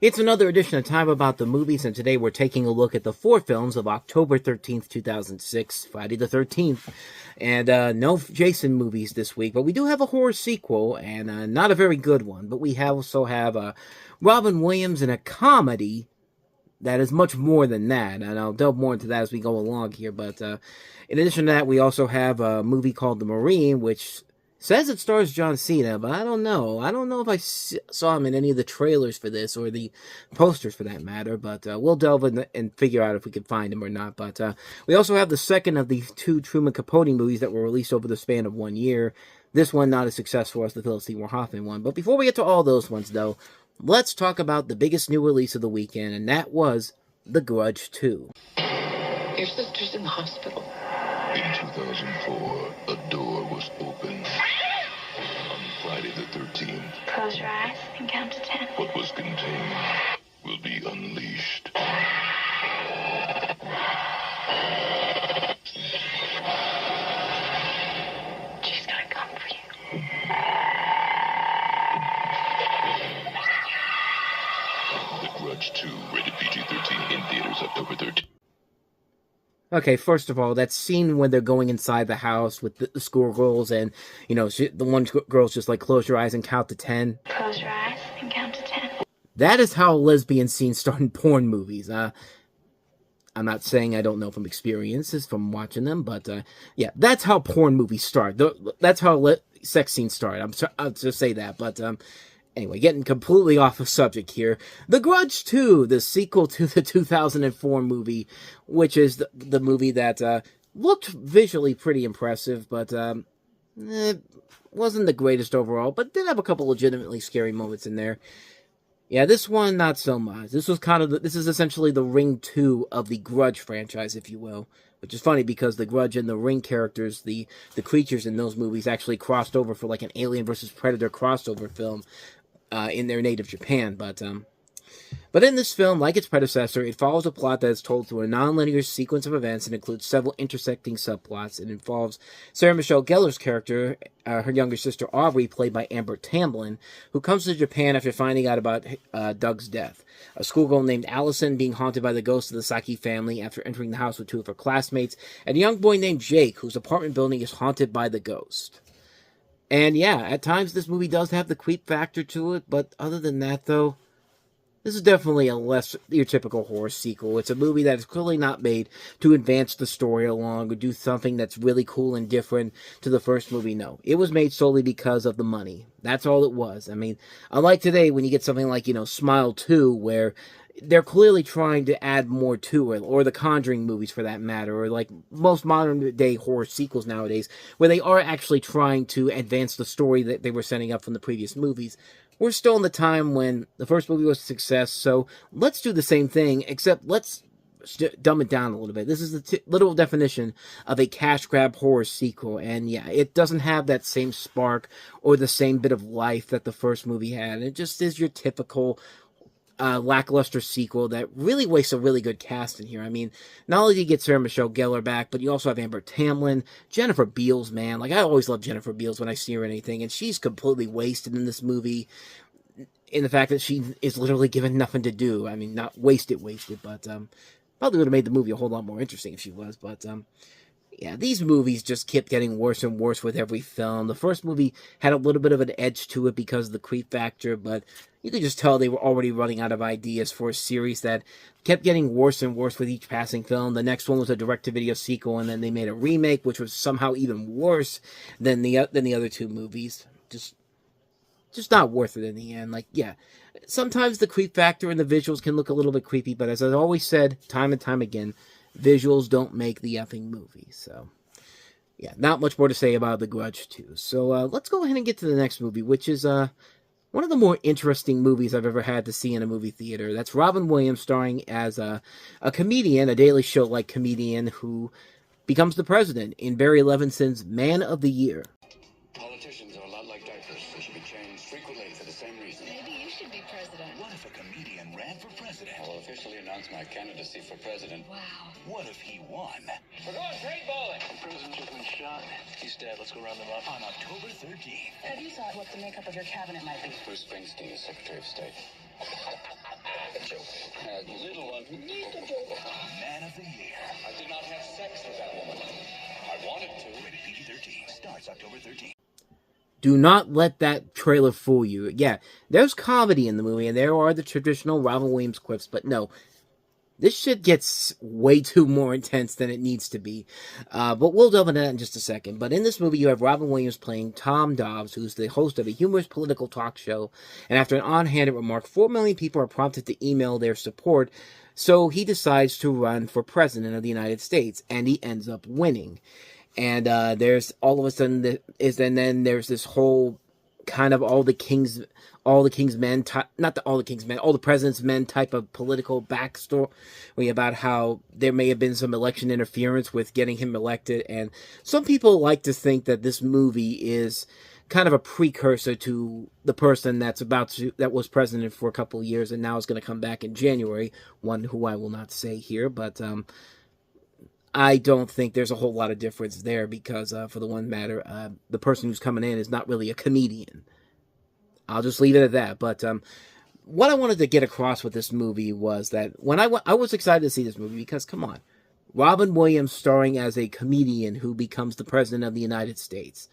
It's another edition of Time About the Movies, and today we're taking a look at the 4 films of October 13th, 2006, Friday the 13th. And no Jason movies this week, but we do have a horror sequel, and not a very good one. But we also have Robin Williams in a comedy that is much more than that, and I'll delve more into that as we go along here. But in addition to that, we also have a movie called The Marine, which says it stars John Cena, but I don't know. I don't know if I saw him in any of the trailers for this, or the posters for that matter, but we'll delve in and figure out if we can find him or not. But we also have the second of the 2 Truman Capote movies that were released over the span of 1 year. This one not as successful as the Philip Seymour Hoffman one. But before we get to all those ones, though, let's talk about the biggest new release of the weekend, and that was The Grudge 2. Your sister's in the hospital. In 2004, a door was opened. On Friday the 13th, Close your eyes and count to 10. what was contained will be unleashed. She's gonna come for you. The Grudge 2, rated PG-13, in theaters October 13th. Okay, first of all, that scene when they're going inside the house with the schoolgirls, and, you know, the one girl's just like, close your eyes and count to 10. Close your eyes and count to 10. That is how lesbian scenes start in porn movies. I'm not saying I don't know from experiences from watching them, but yeah, that's how porn movies start. That's how sex scenes start. I'll just say that, but anyway, getting completely off of subject here. The Grudge 2, the sequel to the 2004 movie, which is the movie that looked visually pretty impressive, but wasn't the greatest overall, but did have a couple legitimately scary moments in there. Yeah, this one, not so much. This is essentially the Ring 2 of the Grudge franchise, if you will. Which is funny because the Grudge and the Ring characters, the creatures in those movies actually crossed over for like an Alien vs. Predator crossover film in their native Japan. But in this film, like its predecessor, it follows a plot that is told through a non-linear sequence of events and includes several intersecting subplots. It involves Sarah Michelle Gellar's character, her younger sister Aubrey, played by Amber Tamblyn, who comes to Japan after finding out about Doug's death. A schoolgirl named Allison being haunted by the ghost of the Saki family after entering the house with 2 of her classmates, and a young boy named Jake, whose apartment building is haunted by the ghost. And yeah, at times this movie does have the creep factor to it, but other than that, though, this is definitely a less your typical horror sequel. It's a movie that is clearly not made to advance the story along or do something that's really cool and different to the first movie. No, it was made solely because of the money. That's all it was. I mean, unlike today when you get something like, Smile 2, where they're clearly trying to add more to it, or the Conjuring movies for that matter, or like most modern day horror sequels nowadays, where they are actually trying to advance the story that they were setting up from the previous movies. We're still in the time when the first movie was a success, so let's do the same thing, except let's dumb it down a little bit. This is the literal definition of a cash grab horror sequel, and yeah, it doesn't have that same spark or the same bit of life that the first movie had. It just is your typical lackluster sequel that really wastes a really good cast in here. I mean, not only do you get Sarah Michelle Gellar back, but you also have Amber Tamblyn, Jennifer Beals, man. Like, I always love Jennifer Beals when I see her in anything, and she's completely wasted in this movie in the fact that she is literally given nothing to do. I mean, not wasted, but probably would have made the movie a whole lot more interesting if she was, but yeah, these movies just kept getting worse and worse with every film. The first movie had a little bit of an edge to it because of the creep factor, but you could just tell they were already running out of ideas for a series that kept getting worse and worse with each passing film. The next one was a direct-to-video sequel, and then they made a remake, which was somehow even worse than the other 2 movies. Just not worth it in the end. Like, yeah, sometimes the creep factor and the visuals can look a little bit creepy, but as I've always said, time and time again, visuals don't make the effing movie. So, yeah, not much more to say about The Grudge 2. So, let's go ahead and get to the next movie, which is one of the more interesting movies I've ever had to see in a movie theater. That's Robin Williams starring as a comedian, a Daily Show-like comedian who becomes the president in Barry Levinson's Man of the Year. Politicians are a lot like diapers. They should be changed frequently for the same reason. Maybe you should be president. What if a comedian ran for president? I will officially announce my candidacy for president. Wow. What if he won? We're going paintballing. The president just been shot. He's dead. Let's go round them up. On October 13th. Have you thought what the makeup of your cabinet might be? Bruce Springsteen is Secretary of State. Little one. Man of the Year. I did not have sex with that woman. I wanted to. Rated PG-13. Starts October 13th. Do not let that trailer fool you. Yeah, there's comedy in the movie, and there are the traditional Robin Williams quips, but no, this shit gets way too more intense than it needs to be. But we'll delve into that in just a second. But in this movie, you have Robin Williams playing Tom Dobbs, who's the host of a humorous political talk show. And after an on-handed remark, 4 million people are prompted to email their support. So he decides to run for president of the United States, and he ends up winning. And there's all of a sudden, then there's this whole kind of all the king's men, all the president's men type of political backstory about how there may have been some election interference with getting him elected. And some people like to think that this movie is kind of a precursor to the person that was president for a couple of years and now is going to come back in January, one who I will not say here, but I don't think there's a whole lot of difference there because, for the one matter, the person who's coming in is not really a comedian. I'll just leave it at that. But what I wanted to get across with this movie was that when I was excited to see this movie because, come on, Robin Williams starring as a comedian who becomes the president of the United States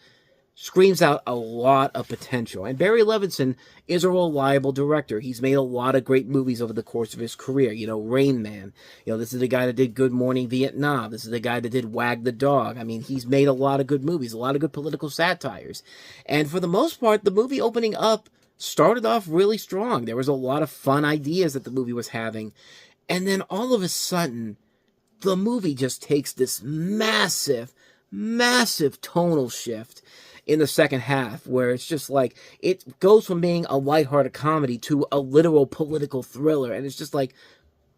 screams out a lot of potential. And Barry Levinson is a reliable director. He's made a lot of great movies over the course of his career. You know, Rain Man. You know, this is the guy that did Good Morning Vietnam. This is the guy that did Wag the Dog. I mean, he's made a lot of good movies, a lot of good political satires. And for the most part, the movie opening up started off really strong. There was a lot of fun ideas that the movie was having. And then all of a sudden, the movie just takes this massive, massive tonal shift in the second half, where it's just like, it goes from being a lighthearted comedy to a literal political thriller, and it's just like,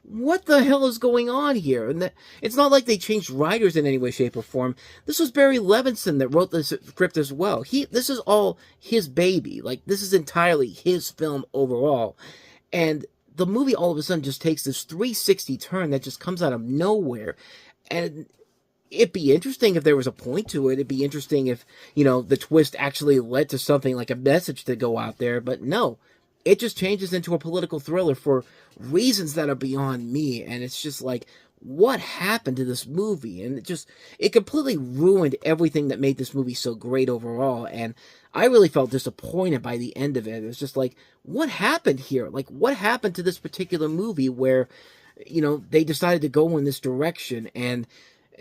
what the hell is going on here? And it's not like they changed writers in any way, shape, or form. This was Barry Levinson that wrote this script as well. This is all his baby. Like, this is entirely his film overall. And the movie all of a sudden just takes this 360 turn that just comes out of nowhere. And it'd be interesting if there was a point to it. It'd be interesting if, you know, the twist actually led to something like a message to go out there. But no, it just changes into a political thriller for reasons that are beyond me. And it's just like, what happened to this movie? And it completely ruined everything that made this movie so great overall. And I really felt disappointed by the end of it. It was just like, what happened here? Like, what happened to this particular movie where, you know, they decided to go in this direction? And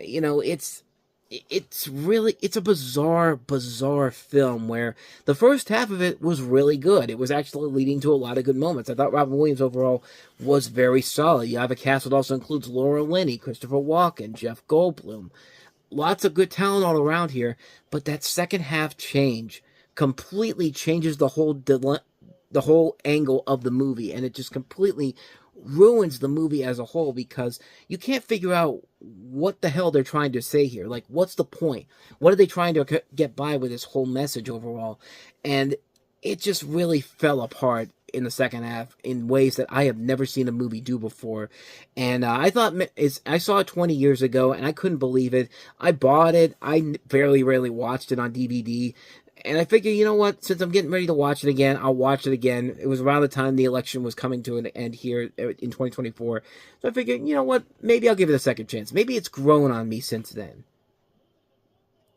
you know, it's a bizarre film where the first half of it was really good. It was actually leading to a lot of good moments. I thought Robin Williams overall was very solid. You have a cast that also includes Laura Linney, Christopher Walken, Jeff Goldblum. Lots of good talent all around here, but that second half change completely changes the whole angle of the movie, and it just completely ruins the movie as a whole because you can't figure out what the hell they're trying to say here. Like, what's the point? What are they trying to get by with this whole message overall? And it just really fell apart in the second half in ways that I have never seen a movie do before. And I saw it 20 years ago, and I couldn't believe it. I bought it. I very rarely watched it on DVD. And I figured, you know what, since I'm getting ready to watch it again, I'll watch it again. It was around the time the election was coming to an end here in 2024. So I figured, you know what, maybe I'll give it a second chance. Maybe it's grown on me since then.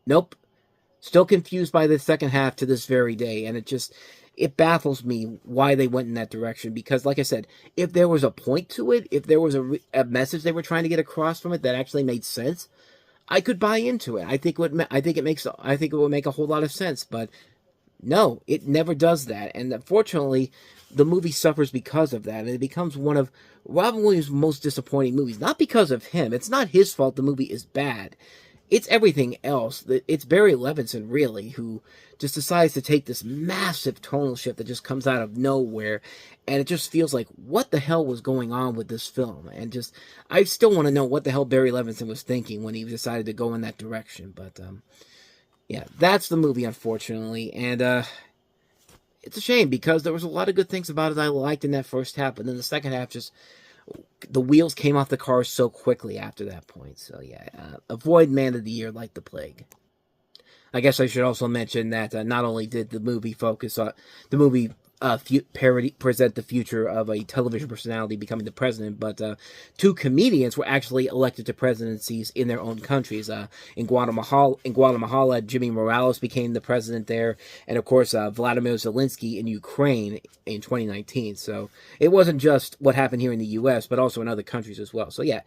Nope. Still confused by the second half to this very day. And it baffles me why they went in that direction. Because, like I said, if there was a point to it, if there was a message they were trying to get across from it that actually made sense, I could buy into it. I think it would make a whole lot of sense, but no, it never does that. And unfortunately, the movie suffers because of that, and it becomes one of Robin Williams' most disappointing movies. Not because of him. It's not his fault the movie is bad. It's everything else. It's Barry Levinson, really, who just decides to take this massive tonal shift that just comes out of nowhere, and it just feels like, what the hell was going on with this film? And I still want to know what the hell Barry Levinson was thinking when he decided to go in that direction. But, yeah, that's the movie, unfortunately, and, it's a shame, because there was a lot of good things about it I liked in that first half, but then the second half the wheels came off the cars so quickly after that point. So, yeah, avoid Man of the Year like the plague. I guess I should also mention that not only did the movie present the future of a television personality becoming the president, but two comedians were actually elected to presidencies in their own countries. In Guatemala, Jimmy Morales became the president there, and of course Vladimir Zelensky in Ukraine in 2019. So it wasn't just what happened here in the U.S., but also in other countries as well. So yeah,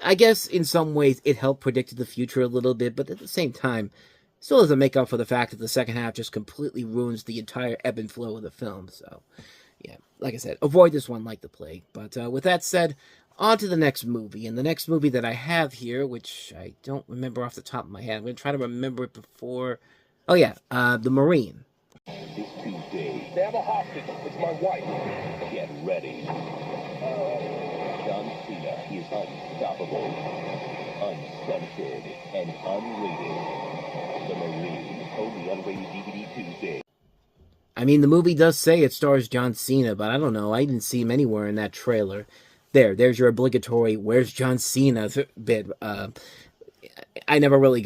I guess in some ways it helped predict the future a little bit, but at the same time, still doesn't make up for the fact that the second half just completely ruins the entire ebb and flow of the film. So, yeah, like I said, avoid this one like the plague. But with that said, on to the next movie. And the next movie that I have here, which I don't remember off the top of my head. I'm going to try to remember it before. Oh, yeah, The Marine. This Tuesday. They have a hostage. It's my wife. Get ready. John Cena is unstoppable, uncensored, and unrated. The Marine, only unrated DVD Tuesday. I mean, the movie does say it stars John Cena, but I don't know. I didn't see him anywhere in that trailer. There's your obligatory "Where's John Cena" bit. I never really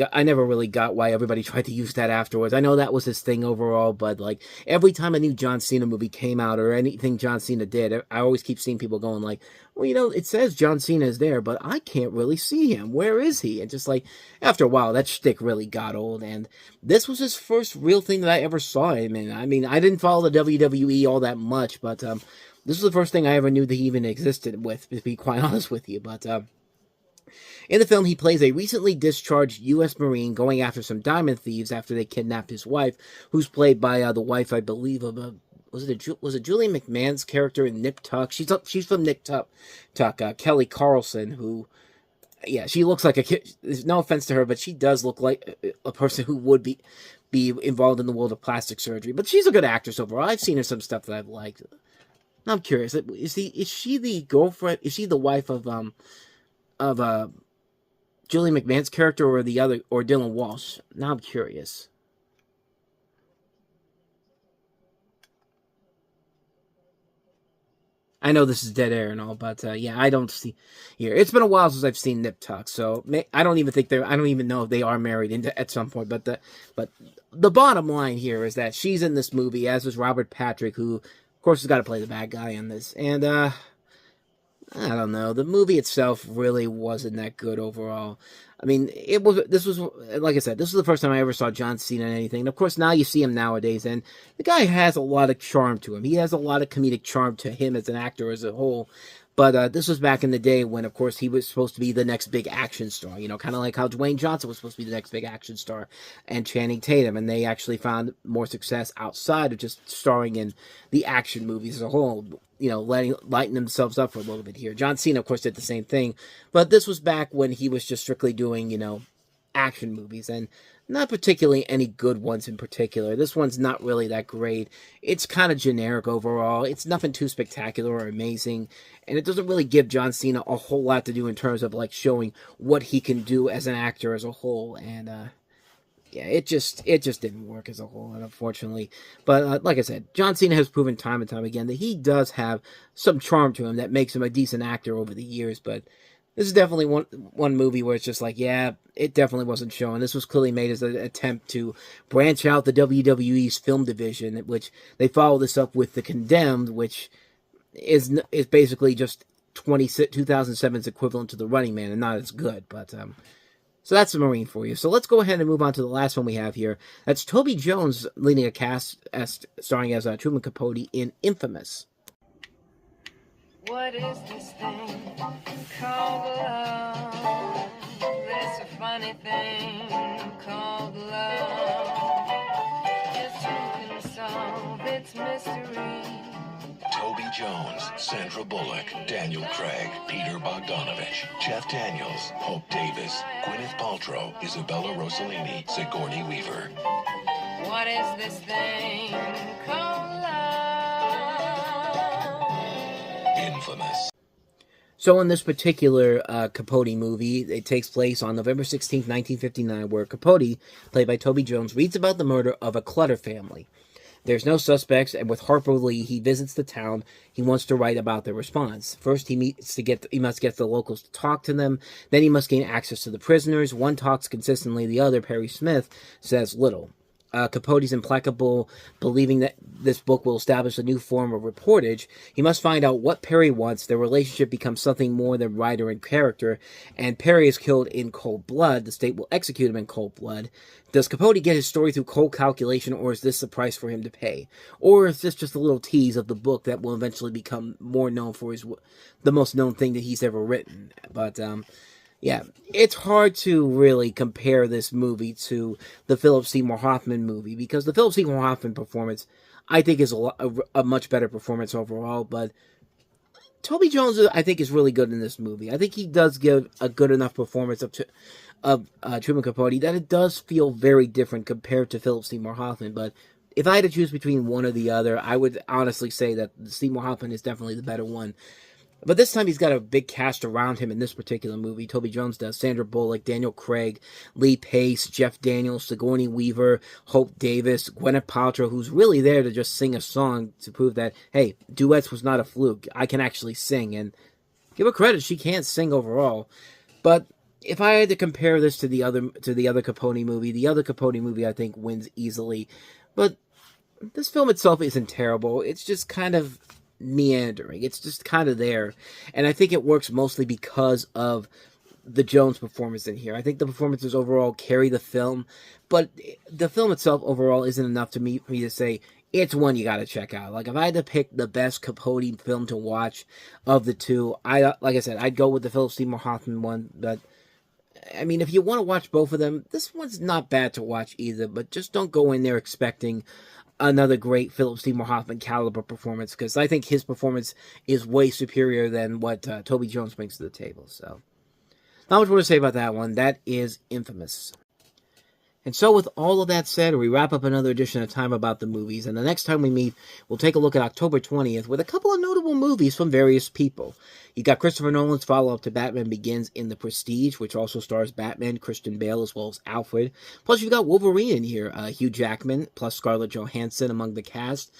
got why everybody tried to use that afterwards. I know that was his thing overall, but like every time a new John Cena movie came out or anything John Cena did, I always keep seeing people going like, well, you know, it says John Cena is there, but I can't really see him. Where is he? And just like after a while, that shtick really got old. And this was his first real thing that I ever saw him in. I mean, I didn't follow the WWE all that much, but this was the first thing I ever knew that he even existed with, to be quite honest with you. But in the film, he plays a recently discharged U.S. Marine going after some diamond thieves after they kidnapped his wife, who's played by the wife, I believe, of was it Julie McMahon's character in Nip Tuck? She's from Nip Tuck, Kelly Carlson, who, yeah, she looks like a kid. There's no offense to her, but she does look like a person who would be involved in the world of plastic surgery. But she's a good actress overall. I've seen her some stuff that I've liked. I'm curious. Is she the girlfriend? Is she the wife of Julie McMahon's character or Dylan Walsh? Now I'm curious. I know this is dead air and all, but yeah, I don't see here. It's been a while since I've seen Nip Tuck, so I don't even know if they are married at some point. But the bottom line here is that she's in this movie, as is Robert Patrick, who of course has got to play the bad guy in this, and I don't know. The movie itself really wasn't that good overall. I mean, this was, like I said, this was the first time I ever saw John Cena in anything. And of course, now you see him nowadays, and the guy has a lot of charm to him. He has a lot of comedic charm to him as an actor as a whole. But this was back in the day when, of course, he was supposed to be the next big action star. You know, kind of like how Dwayne Johnson was supposed to be the next big action star, and Channing Tatum. And they actually found more success outside of just starring in the action movies as a whole. You know, lighten themselves up for a little bit here. John Cena, of course, did the same thing. But this was back when he was just strictly doing, you know, action movies. And not particularly any good ones in particular. This one's not really that great. It's kind of generic overall. It's nothing too spectacular or amazing. And it doesn't really give John Cena a whole lot to do in terms of, like, showing what he can do as an actor as a whole. And, yeah, it just didn't work as a whole, unfortunately. But like I said, John Cena has proven time and time again that he does have some charm to him that makes him a decent actor over the years. But this is definitely one movie where it's just like, yeah, it definitely wasn't showing. This was clearly made as an attempt to branch out the WWE's film division, which they follow this up with The Condemned, which is basically just 2007's equivalent to The Running Man, and not as good. But so that's The Marine for you. So let's go ahead and move on to the last one we have here. That's Toby Jones leading a cast starring as Truman Capote in Infamous. What is this thing called love? There's a funny thing called love. Yes, who can solve its mystery? Toby Jones, Sandra Bullock, Daniel Craig, Peter Bogdanovich, Jeff Daniels, Hope Davis, Gwyneth Paltrow, Isabella Rossellini, Sigourney Weaver. What is this thing called love? Infamous. So in this particular Capote movie, it takes place on November 16th, 1959, where Capote, played by Toby Jones, reads about the murder of a Clutter family. There's no suspects, and with Harper Lee, he visits the town. He wants to write about their response. First, he must get the locals to talk to them. Then he must gain access to the prisoners. One talks consistently, the other, Perry Smith, says little. Capote's implacable, believing that this book will establish a new form of reportage, he must find out what Perry wants. Their relationship becomes something more than writer and character, and Perry is killed in cold blood. The state will execute him in cold blood. Does Capote get his story through cold calculation, or is this the price for him to pay? Or is this just a little tease of the book that will eventually become more known for the most known thing that he's ever written? But, yeah, it's hard to really compare this movie to the Philip Seymour Hoffman movie, because the Philip Seymour Hoffman performance, I think, is a much better performance overall, but Toby Jones, I think, is really good in this movie. I think he does give a good enough performance of Truman Capote that it does feel very different compared to Philip Seymour Hoffman, but if I had to choose between one or the other, I would honestly say that Seymour Hoffman is definitely the better one. But this time he's got a big cast around him in this particular movie. Toby Jones does. Sandra Bullock, Daniel Craig, Lee Pace, Jeff Daniels, Sigourney Weaver, Hope Davis, Gwyneth Paltrow, who's really there to just sing a song to prove that, hey, duets was not a fluke. I can actually sing. And give her credit, she can't sing overall. But if I had to compare this to the other Capote movie I think wins easily. But this film itself isn't terrible. It's just kind of meandering. It's just kind of there. And I think it works mostly because of the Jones performance in here. I think the performances overall carry the film, but the film itself overall isn't enough for me to say it's one you gotta check out. Like, if I had to pick the best Capote film to watch of the two, like I said, I'd go with the Philip Seymour Hoffman one. But I mean, if you want to watch both of them, this one's not bad to watch either, but just don't go in there expecting another great Philip Seymour Hoffman caliber performance, because I think his performance is way superior than what Toby Jones brings to the table. So, not much more to say about that one. That is Infamous. And so, with all of that said, we wrap up another edition of Time About the Movies, and the next time we meet, we'll take a look at October 20th with a couple of notable movies from various people. You got Christopher Nolan's follow-up to Batman Begins in The Prestige, which also stars Batman, Christian Bale, as well as Alfred. Plus, you've got Wolverine in here, Hugh Jackman, plus Scarlett Johansson among the cast.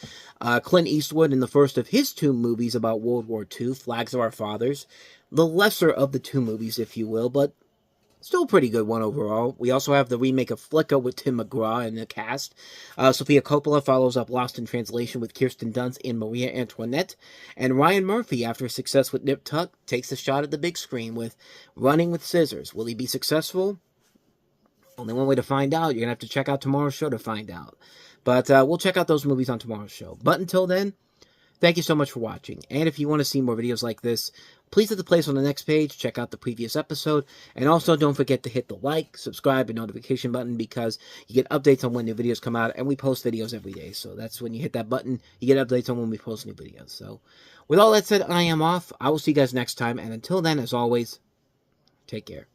Clint Eastwood in the first of his two movies about World War II, Flags of Our Fathers. The lesser of the two movies, if you will, but still a pretty good one overall. We also have the remake of Flicka with Tim McGraw in the cast. Sofia Coppola follows up Lost in Translation with Kirsten Dunst in Maria Antoinette. And Ryan Murphy, after success with Nip Tuck, takes a shot at the big screen with Running with Scissors. Will he be successful? Only one way to find out. You're going to have to check out tomorrow's show to find out. But we'll check out those movies on tomorrow's show. But until then, thank you so much for watching. And if you want to see more videos like this, please hit the place on the next page, check out the previous episode, and also don't forget to hit the like, subscribe, and notification button, because you get updates on when new videos come out, and we post videos every day. So that's when you hit that button, you get updates on when we post new videos. So with all that said, I am off. I will see you guys next time, and until then, as always, take care.